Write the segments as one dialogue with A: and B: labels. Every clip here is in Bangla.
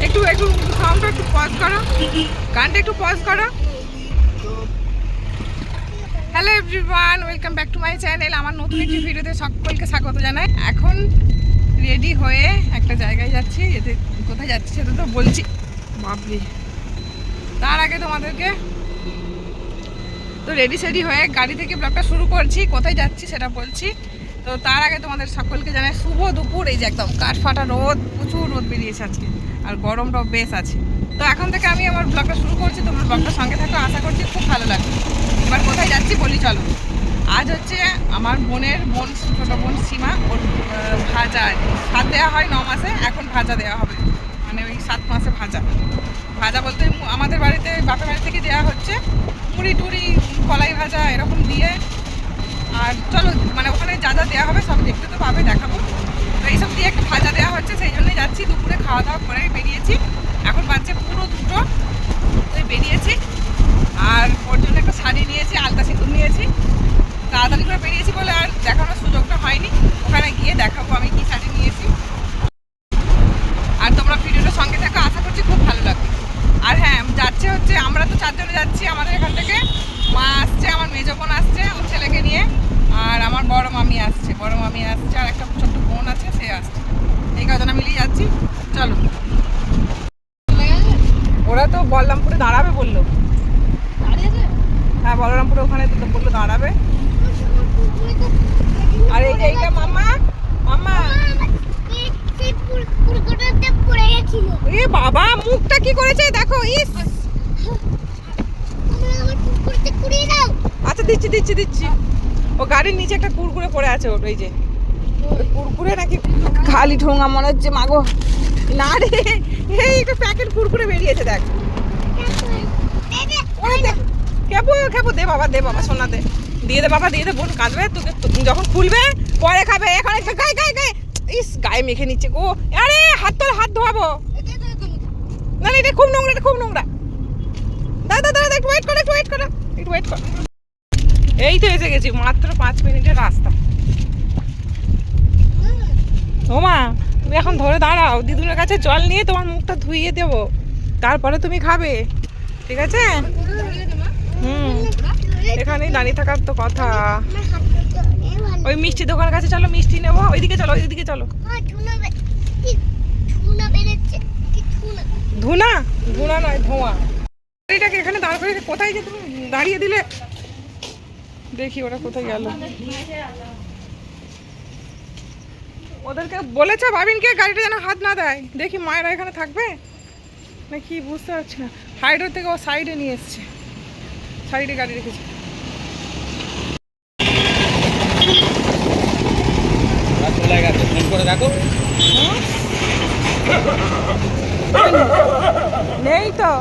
A: একটু একটু সাউন্ডটা একটু পজ করো, গানটা একটু পজ করো। Hello everyone, welcome back to my channel. আমার নতুন একটি ভিডিওতে সকলকে স্বাগত জানাই। এখন রেডি হয়ে একটা জায়গায় যাচ্ছি, এতে কোথায় যাচ্ছি সেটা তো বলছি বাবলি। তার আগে তোমাদেরকে তো রেডি সেডি হয়ে গাড়ি থেকে ব্লগটা শুরু করছি, কোথায় যাচ্ছি সেটা বলছি। তো তার আগে তোমাদের সকলকে জানাই শুভ দুপুর। এই যে একদম কাঠ ফাটা রোদ, প্রচুর রোদ বেরিয়েছে আজকে, আর গরমটাও বেশ আছে। তো এখন থেকে আমি আমার ব্লগটা শুরু করছি, তোমরা ব্লগটার সঙ্গে থাকো, আশা করছি খুব ভালো লাগবে। এবার কোথায় যাচ্ছি বলি চলো। আজ হচ্ছে আমার বোনের ছোটো বোন সীমা, ওর ভাজা ভাত দেওয়া হয় 9 মাসে, এখন ভাজা দেওয়া হবে, মানে ওই 7 মাসে ভাজা। ভাজা বলতে আমাদের বাড়িতে বাপের বাড়ি থেকে দেওয়া হচ্ছে মুড়ি টুড়ি, কলাই ভাজা এরকম দিয়ে। আর চলো মানে ওখানে যা যা দেওয়া হবে সব দেখতে তো পাবে, দেখাবো। তো এইসব দিয়ে একটা ভাজা দেওয়া হচ্ছে, সেই জন্যই যাচ্ছি। দুপুরে খাওয়া দাওয়া করে বেরিয়েছি, এখন বাজছে পুরো 2টো, তো বেরিয়েছি। আর ওর জন্য একটা শাড়ি নিয়েছি, আলতা সিঁদুর নিয়েছি। তাড়াতাড়ি করে বেরিয়েছি বলে আর দেখানোর সুযোগটা হয়নি, ওখানে গিয়ে দেখাবো আমি কি শাড়ি নিয়েছি। আর তোমরা ভিডিওটার সঙ্গে থাকো, আশা করছি খুব ভালো লাগবে। আর হ্যাঁ, যাচ্ছে হচ্ছে আমরা তো 4 জনে যাচ্ছি। আমাদের এখান থেকে মা আসছে, আমার মেজো বোন আসছে ওর ছেলেকে নিয়ে, আর আমার বড় মামি আসছে, আর একটা ছোট্ট বোন আছে, সে আসছে। এই কজনা মিলিয়ে যাচ্ছি, চলো। ওরা তো বলরামপুরে দাঁড়াবে বললো। হ্যাঁ, বলরামপুরে ওখানে তো বললো দাঁড়াবে। আর এই যে এইটা মামা এ বাবা, মুখটা কি করেছে দেখো। ইস, আচ্ছা দিচ্ছি। ও গাড়ির নিচে একটা কুরকুরে পড়ে আছে, ওর এই যে কুরকুরে নাকি খালি ঠোঙা মনে হচ্ছে। মাগো না রে, এই একটা প্যাকেট কুরকুরে বেরিয়েছে দেখ। খেপো দে বাবা সোনা দিয়ে দে বাবা, দিয়ে দে। বোন কাঁদবে, তোকে যখন খুলবে পরে খাবে, এখন গায়ে ইস গায়ে মেখে নিচ্ছে গো। আরে হাত ধোয়াবো না, এটা খুব নোংরা। দাদা একটু ওয়েট করো। এই তো এসে গেছি, মাত্র 5 মিনিটের রাস্তা। ও মা, তুমি এখন ধরে দাঁড়াও, দিদুনের কাছে জল নিয়ে তোমার মুখটা ধুইয়ে দেবো, তারপরে তুমি খাবে, ঠিক আছে? এখানেই দাঁড়িয়ে থাকার তো কথা। ওই মিষ্টি দোকানের কাছে চলো, মিষ্টি নেবো। ওইদিকে চলো। ধুনা নয়, ধোঁয়া। গাড়িটাকে এখানে দাঁড় করে কোথায় যে তুমি দাঁড়িয়ে দিলে, দেখি ওরা কোথায় গেল। ওদেরকে বলেছে বাবিনকে গাড়িটা যেন হাত না দেয়। দেখি মায়েরা এখানে থাকবে নাকি বুঝতে পারছি না। হাইডোর থেকে ও সাইডে নিয়ে এসছে, সাইডে গাড়ি রেখেছে। নেই তো,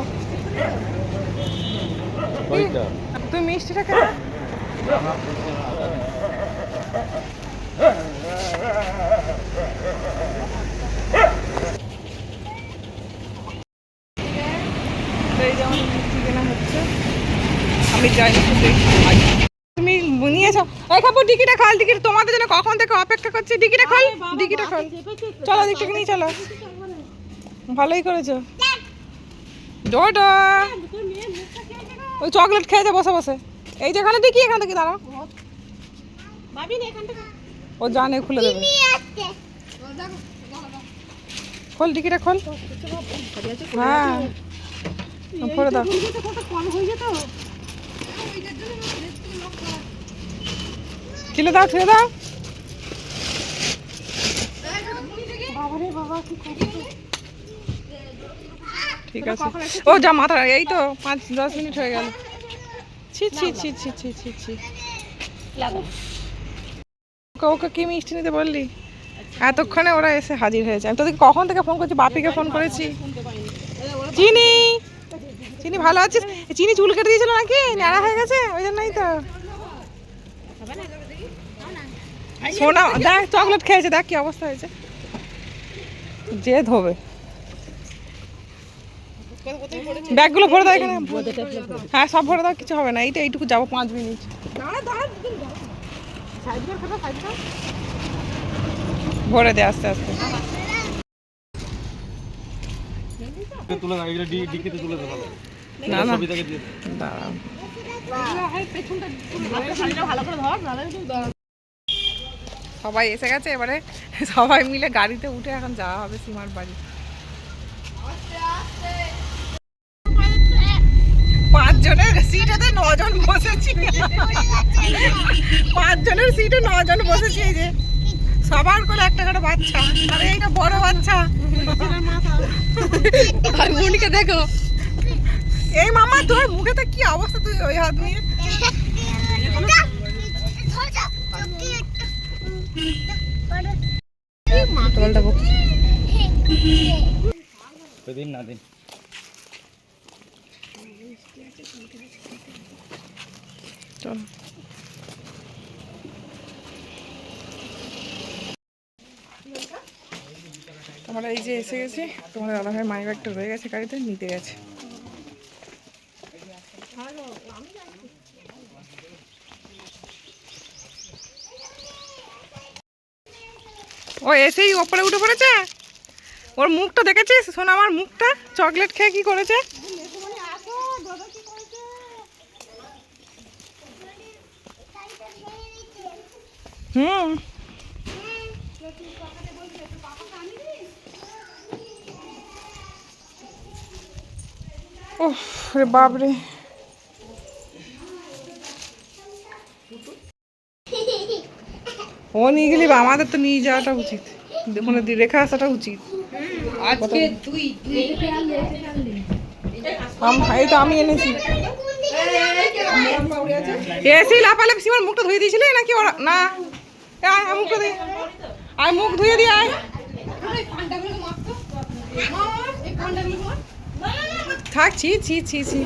A: তুই মিষ্টিটা খা। মিষ্টি কেনা হচ্ছে, আমি যাই। তুমি নিয়েছো? এই খাবো, টিকিটা খোল। টিকিট তোমাদের জন্য কখন থেকে অপেক্ষা করছি। টিকিটা খোল। চলো দিক থেকে নিয়ে চলো। ভালোই করেছো। ডোডো ওই চকলেট খেয়েছে বসে। এই যে এখানে দেখি, এখান থেকে দাঁড়াও। ও জানে, খুলে দেবে। খোল টিকিটা খোল। হ্যাঁ, করে দাও। ছিলে দাও, ছুঁয়ে দাও। ঠিক আছে। ও যা মাথা, এই তো 5-10 মিনিট হয়ে গেল। ছি ওকে কি মিষ্টি নিতে বললি? এতক্ষণে ওরা এসে হাজির হয়েছে। আমি তোদেরকে কখন থেকে ফোন করছি, বাপিকে ফোন করেছি। চিনি ভালো আছিস? চিনি চুল কেটে দিয়েছিল নাকি, ন্যাড়া হয়ে গেছে, ওই জন্যই তো। সোনা দেখ, চকলেট খেয়েছে, দেখ কি অবস্থা হয়েছে। জেদ হবে। ব্যাগগুলো ভরে দাও এখানে। হ্যাঁ, সব ভরে দাও, কিছু হবে না। এইটুকু যাবো 5 মিনিট। ভরে দে আস্তে।
B: তুলে না এটা ডিকিতে তুলে দাও ভালো
A: না না
B: ছবিটাকে দিয়ে
A: দাঁড়াও সবাই এসে গেছে, এবারে সবাই মিলে গাড়িতে উঠে এখন যাওয়া হবে সীমার বাড়ি। 5 জনের সিটেতে 9 জন বসেছি, 5 জনের সিটে 9 জন বসেছি। এই যে সবার করে একটা করে বাচ্চা, আর এইটা বড় বাচ্চা। আর মুনিকে দেখো, এই মামা তোর মুখেতে কি অবস্থা, তুই ওই হাত নিয়ে
B: দিন না দিন
A: চল। আমরা এই যে এসে গেছি, তোমাদের দাদাভাই মানি ব্যাগটা রয়ে গেছে গাড়িতে, নিতে গেছে। ও এসেই ওপরে উঠে পড়েছে। ওর মুখটা দেখেছিস শোন, আমার মুখটা চকলেট খেয়ে কি করেছে। হুম ওহ রে বাপরে, ও নিয়ে গেলি বা আমাদের তো নিয়ে যাওয়াটা উচিত, দেখুন রেখে আসাটা উচিত। আজকে তুই এই তো আমি এনেছি। এসি লাপালাপি সীমার মুখটা ধুয়ে দিয়েছিলে নাকি ওরা? না আয় মুখটা দিয়ে আয়, মুখ ধুয়ে দিয়ে আয়। থাক, ছি ছি ছি ছি।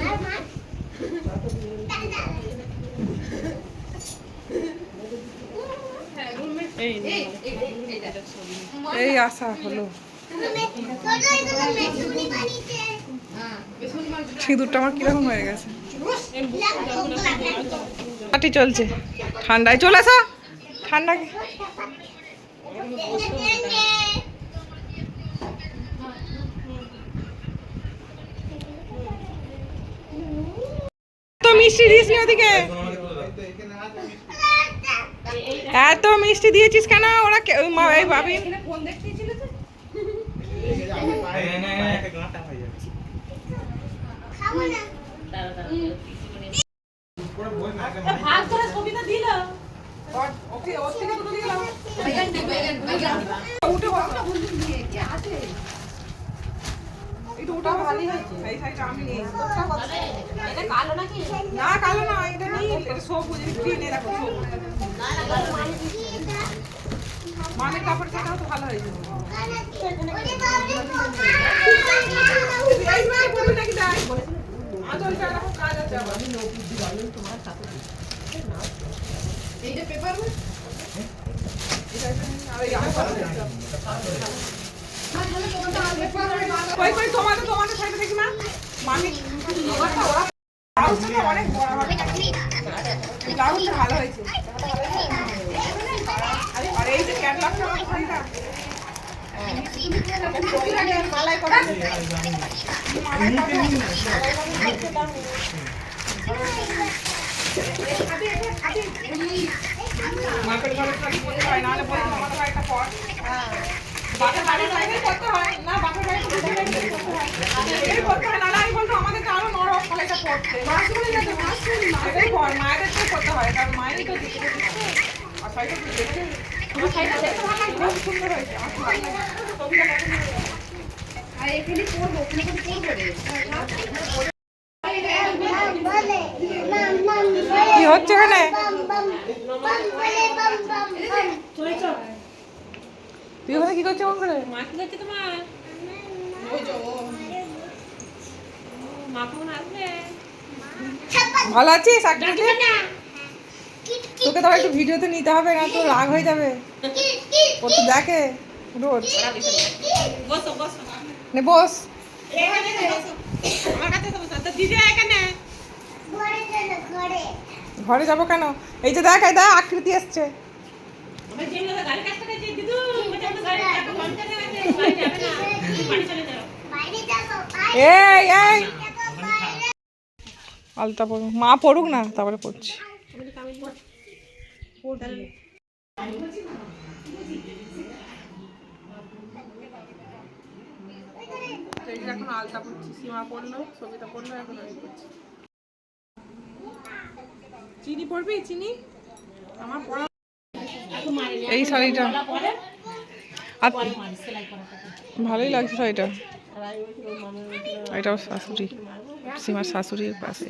A: এই আশা হলো, সিঁদুরটা আমার কিরকম হয়ে গেছে। পার্টি চলছে, ঠান্ডায় চলে আসো, ঠান্ডা এত মিষ্টি দিস নি ওদিকে, এত মিষ্টি দিয়েছিস কেন? ওরা এই ভাবি না কালো না, এটা নীল, এটা সবুজ, গ্রিন। দেখো মানে কাপড় ছাটাও তো ভালো হয়েছে। তোমাদের সাইডে দেখি মা, মামি অনেক বড় হবে, ভালো হয়েছে। আর এই যে ক্যাটলগটা আমাদের শাড়িটা মালাই করা, মাপের ঘরে শাড়ি পরতে হয়, নাহলে বলতে আমাদের বাড়িটা পর বাপের বাড়ির সাইডে করতে হয় না, বাপের বাড়িতে করতে হয়, নাহলে আমি বলতো আমাদেরকে আরো নরম শাড়িটা পরতে, সেটাই পর মায়েদেরকে করতে হয়, কারণ মায়েরই তো দিতে আর শাড়িটা দেখতে খুব সুন্দর হয়েছে। কি হচ্ছে এখানে? তুই ওখানে কি করছিস? করে ভালো আছিস? তোকে তো একটু ভিডিওতে নিতে হবে, না তো রাগ হয়ে যাবে। ও তো দেখে রোজ। নে বস, ঘরে যাবো কেন? এই যে দেখ, এই দেখ আকৃতি এসছে। এই এই আলতা পড়ুক, মা পড়ুক না, তারপরে পড়ছি। এখন আলতা পড়ছি, সীমা পড়লো, সবিতা পড়লো, এখন আমি পড়ছি। চিনি পড়বি? চিনি আমার পড়া। এই শাড়িটা ভালোই লাগছে শাড়িটা। এটাও শাশুড়ি, সীমার শাশুড়ির পাশে।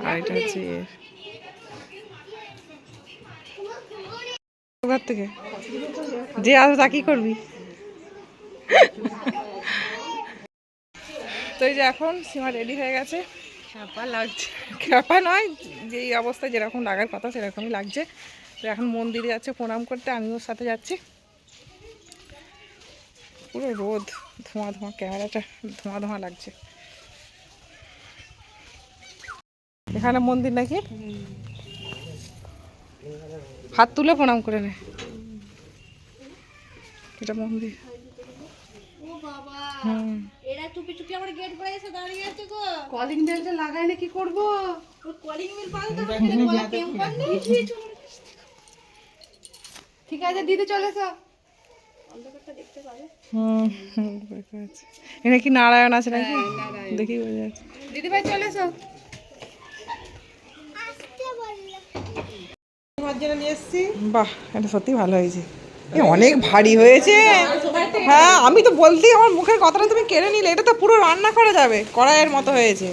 A: আর এটা হচ্ছে ঘর থেকে যে আসবে তা কি করবি? তো এই যে এখন সীমা রেডি হয়ে গেছে। খ্যাপা লাগছে, খ্যাপা নয়, যেই অবস্থায় যেরকম লাগার কথা সেরকমই লাগছে। তো এখন মন্দিরে যাচ্ছে প্রণাম করতে, আমিও ওর সাথে যাচ্ছি। পুরো রোদ, ধোঁয়া ধোঁয়া, ক্যামেরাটা ধোঁয়া ধোঁয়া লাগছে। এখানে মন্দির নাকি, হাত তুলে প্রণাম করে নে। এটা মন্দির।
C: এরা চুপি চুপি আমার গেট পড়ে এসে দাঁড়িয়ে আছে গো।
D: কলিং বেলটা লাগাই না, কি করব?
C: কলিং বেল পাল্টা করে বলা টেম্পার নেই।
D: ঠিক আছে দিদি চলে এসো।
C: অন্ধকারটা দেখতে পাবে।
A: এখানে কি নারায়ণ আছে নাকি? দেখি বোঝা যাচ্ছে।
D: দিদি ভাই চলে এসো।
A: বাহ, এটা সত্যি ভালো হয়েছে। অনেক ভারী হয়েছে। হ্যাঁ, আমি তো বলতেই আমার মুখের কথাটা তুমি কেড়ে নিলে। এটা তো পুরো রান্না করা যাবে, কড়াইয়ের মতো হয়েছে।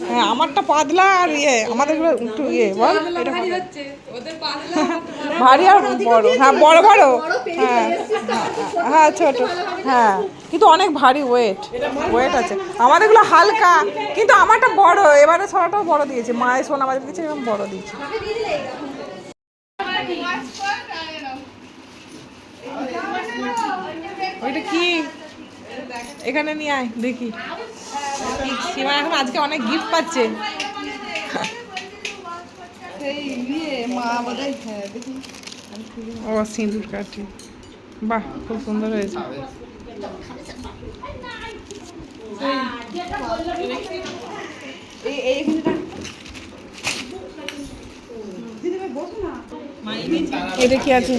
A: হ্যাঁ, আমারটা পাতলা আর আমাদের একটু বল, এটা ভারী আর বড়। হ্যাঁ, বড় বড়, হ্যাঁ হ্যাঁ ছোট, হ্যাঁ কিন্তু অনেক ভারী ওয়েট আছে। আমাদেরগুলো হালকা, কিন্তু আমারটা বড়। এবারে ছড়াটাও বড় দিয়েছে, মায়ের সোনা আমাদের দিয়েছে, এরকম বড় দিয়েছে। ওইটা কি এখানে নিয়ে আয় দেখি। সীমা এখন আজকে অনেক গিফট পাচ্ছে। ও সিঁদুর কাঠি, বাহ খুব সুন্দর হয়েছে। এটা কি আছে?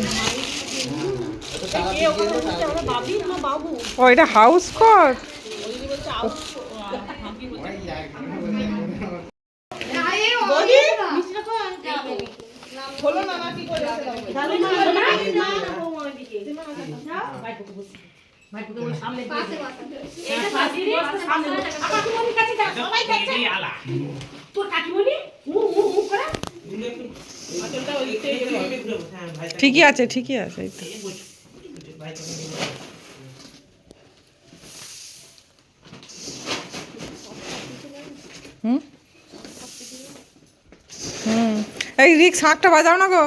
A: ও এটা হাউস কোট। ঠিকই আছে, ঠিকই আছে। এই তো এই রিক্স শাঁখটা বাজাও না গো।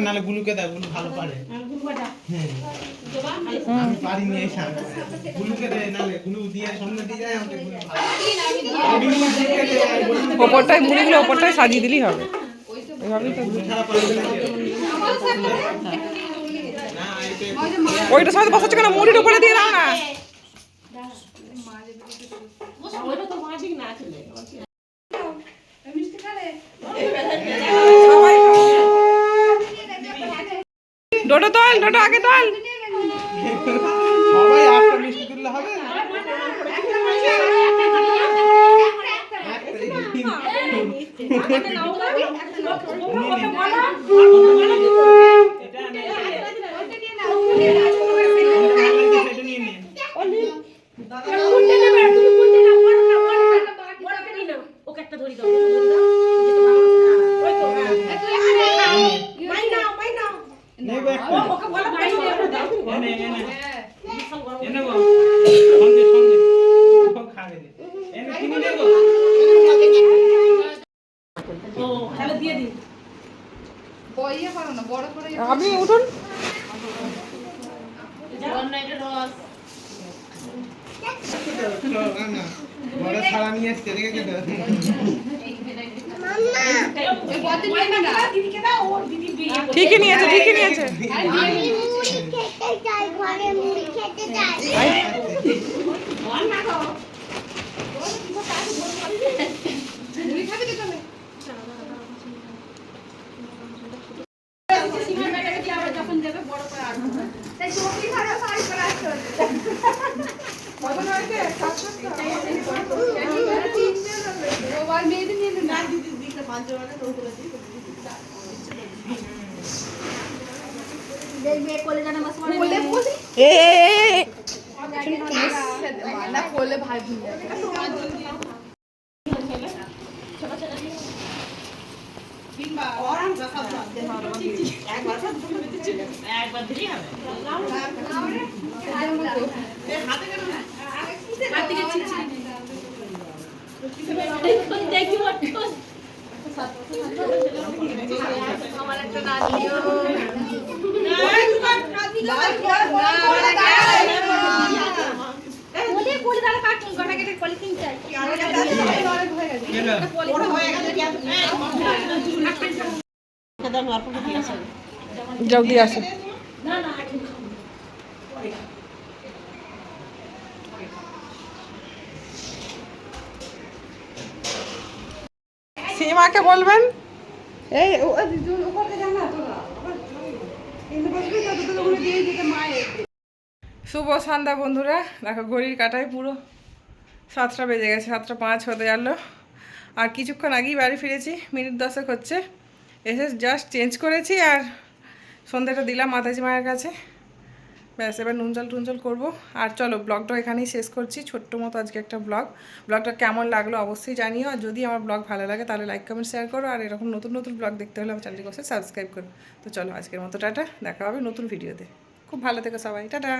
B: নালে গুলুকে দেয়, গুলু ভালো পারে। আমি পারিনি এই শাঁখ, গুলুকে দেয়, নালে গুলু দিয়ে সামনে দিয়ে যায়, আমাকে গুলু ভালো।
A: ওপরটায় মুড়িগুলো ওপরটায় সাজিয়ে দিলেই হবে। এভাবেই তো ওইটা সাথে বসাচ্ছে কেন? মুড়ির উপরে দিয়ে দাও না। ডোডো তোল, ডোডো আগে তোল।
B: সবাই একটা মিষ্টি তুললে হবে। আপনি উঠুন। বড় ছাড়া নিয়ে এসছে, দেখেছো তো?
A: ঠিকই নিয়েছে, ঠিকই নিয়েছে।
E: আমি মুড়ি খেতে চাই, ঘরে মুড়ি খেতে চাই।
A: এ জলদি আসে। সীমাকে বলবেন
D: এই ওপরকে জানা তোরা কিন্তু বসবি তো তোদের ওখানে দিয়ে দিতে মায়ের
A: শুভ সন্ধ্যা বন্ধুরা। দেখো ঘড়ির কাঁটায় পুরো 7টা বেজে গেছে, 7:05 হতে গেল। আর কিছুক্ষণ আগেই বাড়ি ফিরেছি, মিনিট 10 হচ্ছে। এসে জাস্ট চেঞ্জ করেছি আর সন্ধ্যাটা দিলাম মাতাজি মায়ের কাছে। ব্যাস, এবার নুন জল টুনজল করবো। আর চলো ব্লগটা এখানেই শেষ করছি, ছোট্ট মতো আজকে একটা ব্লগটা কেমন লাগলো অবশ্যই জানিও। আর যদি আমার ব্লগ ভালো লাগে তাহলে লাইক কমেন্ট শেয়ার করো। আর এরকম নতুন নতুন ব্লগ দেখতে হলে আমার চ্যানেলটিকে অবশ্যই সাবস্ক্রাইব করো। তো চলো আজকের মতো টাটা, দেখা হবে নতুন ভিডিওতে। খুব ভালো থেকো সবাই, টাটা।